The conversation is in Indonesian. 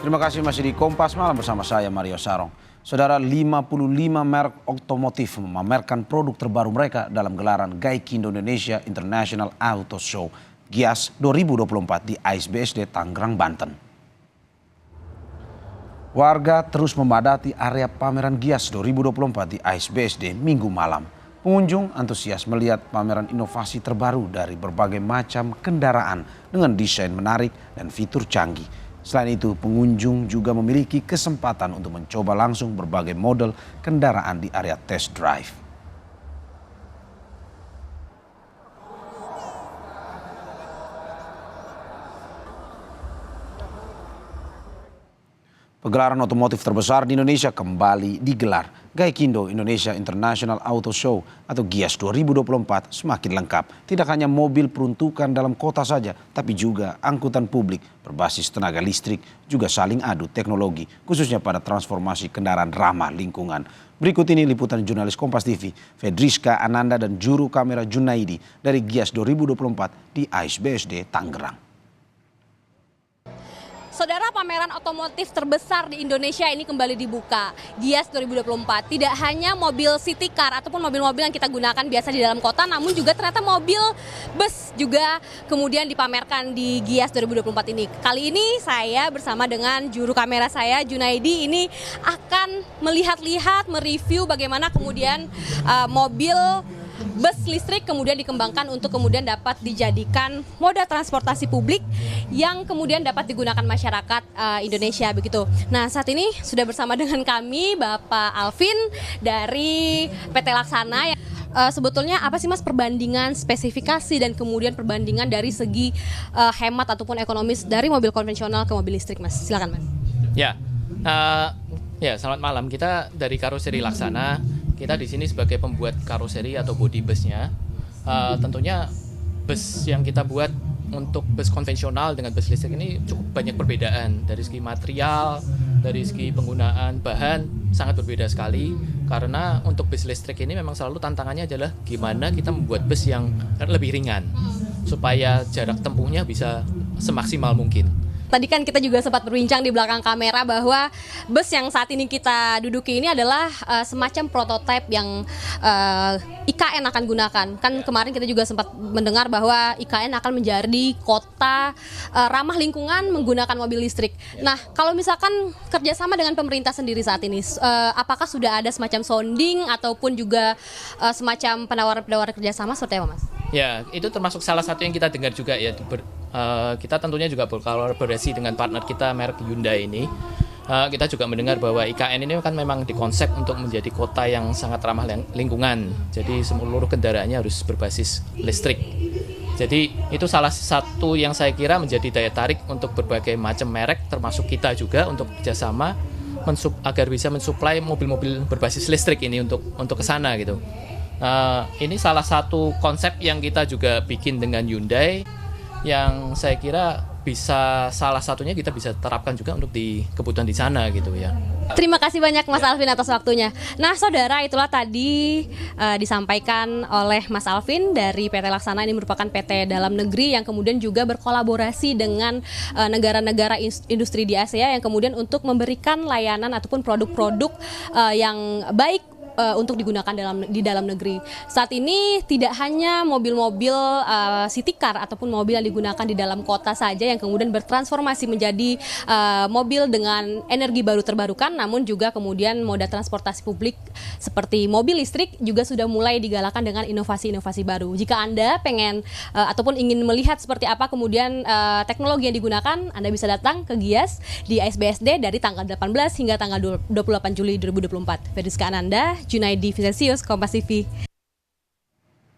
Terima kasih masih di Kompas Malam bersama saya Mario Sarong. Saudara, 55 merek otomotif memamerkan produk terbaru mereka dalam gelaran Gaikindo Indonesia International Auto Show GIAS 2024 di AISBSD Tangerang, Banten. Warga terus memadati area pameran GIAS 2024 di AISBSD Minggu malam. Pengunjung antusias melihat pameran inovasi terbaru dari berbagai macam kendaraan dengan desain menarik dan fitur canggih. Selain itu, pengunjung juga memiliki kesempatan untuk mencoba langsung berbagai model kendaraan di area test drive. Pegelaran otomotif terbesar di Indonesia kembali digelar. Gaikindo Indonesia International Auto Show atau GIAS 2024 semakin lengkap. Tidak hanya mobil peruntukan dalam kota saja, tapi juga angkutan publik berbasis tenaga listrik juga saling adu teknologi, khususnya pada transformasi kendaraan ramah lingkungan. Berikut ini liputan jurnalis Kompas TV, Fedriska Ananda dan juru kamera Junaidi dari GIAS 2024 di AISBSD Tangerang. Saudara, pameran otomotif terbesar di Indonesia ini kembali dibuka, GIAS 2024. Tidak hanya mobil city car ataupun mobil-mobil yang kita gunakan biasa di dalam kota, namun juga ternyata mobil bus juga kemudian dipamerkan di GIAS 2024 ini. Kali ini saya bersama dengan juru kamera saya, Junaidi, ini akan melihat-lihat, mereview bagaimana kemudian mobil bus listrik kemudian dikembangkan untuk kemudian dapat dijadikan moda transportasi publik yang kemudian dapat digunakan masyarakat Indonesia begitu. Nah, saat ini sudah bersama dengan kami Bapak Alvin dari PT Laksana. Sebetulnya apa sih Mas perbandingan spesifikasi dan kemudian perbandingan dari segi hemat ataupun ekonomis dari mobil konvensional ke mobil listrik, Mas? Silakan, Mas. Ya, selamat malam. Kita dari Karoseri Laksana. Kita di sini sebagai pembuat karoseri atau body busnya. Tentunya bus yang kita buat untuk bus konvensional dengan bus listrik ini cukup banyak perbedaan dari segi material, dari segi penggunaan bahan sangat berbeda sekali. Karena untuk bus listrik ini memang selalu tantangannya adalah gimana kita membuat bus yang lebih ringan supaya jarak tempuhnya bisa semaksimal mungkin. Tadi kan kita juga sempat berbincang di belakang kamera bahwa bus yang saat ini kita duduki ini adalah semacam prototipe yang IKN akan gunakan. Kan kemarin kita juga sempat mendengar bahwa IKN akan menjadi kota ramah lingkungan menggunakan mobil listrik. Nah, kalau misalkan kerjasama dengan pemerintah sendiri saat ini, apakah sudah ada semacam sounding ataupun juga semacam penawaran-penawaran kerjasama seperti apa, Mas? Ya, itu termasuk salah satu yang kita dengar juga ya. Kita tentunya juga berkolaborasi dengan partner kita merek Hyundai ini. Kita juga mendengar bahwa IKN ini kan memang dikonsep untuk menjadi kota yang sangat ramah lingkungan. Jadi seluruh kendaraannya harus berbasis listrik. Jadi itu salah satu yang saya kira menjadi daya tarik untuk berbagai macam merek, termasuk kita juga untuk kerjasama agar bisa mensuplai mobil-mobil berbasis listrik ini untuk ke sana gitu. Ini salah satu konsep yang kita juga bikin dengan Hyundai, yang saya kira bisa salah satunya kita bisa terapkan juga untuk di kebutuhan di sana gitu ya. Terima kasih banyak Mas Alvin atas waktunya. Nah, saudara, itulah tadi disampaikan oleh Mas Alvin dari PT Laksana. Ini merupakan PT dalam negeri yang kemudian juga berkolaborasi dengan negara-negara industri di Asia yang kemudian untuk memberikan layanan ataupun produk-produk yang baik untuk digunakan di dalam negeri. Saat ini tidak hanya mobil-mobil city car ataupun mobil yang digunakan di dalam kota saja yang kemudian bertransformasi menjadi mobil dengan energi baru terbarukan, namun juga kemudian moda transportasi publik seperti mobil listrik juga sudah mulai digalakan dengan inovasi-inovasi baru. Jika Anda pengen ataupun ingin melihat seperti apa kemudian teknologi yang digunakan, Anda bisa datang ke GIAS di AISBSD dari tanggal 18 hingga tanggal 28 Juli 2024. Fedriska Ananda, Junaidi Visesius, Kompas TV.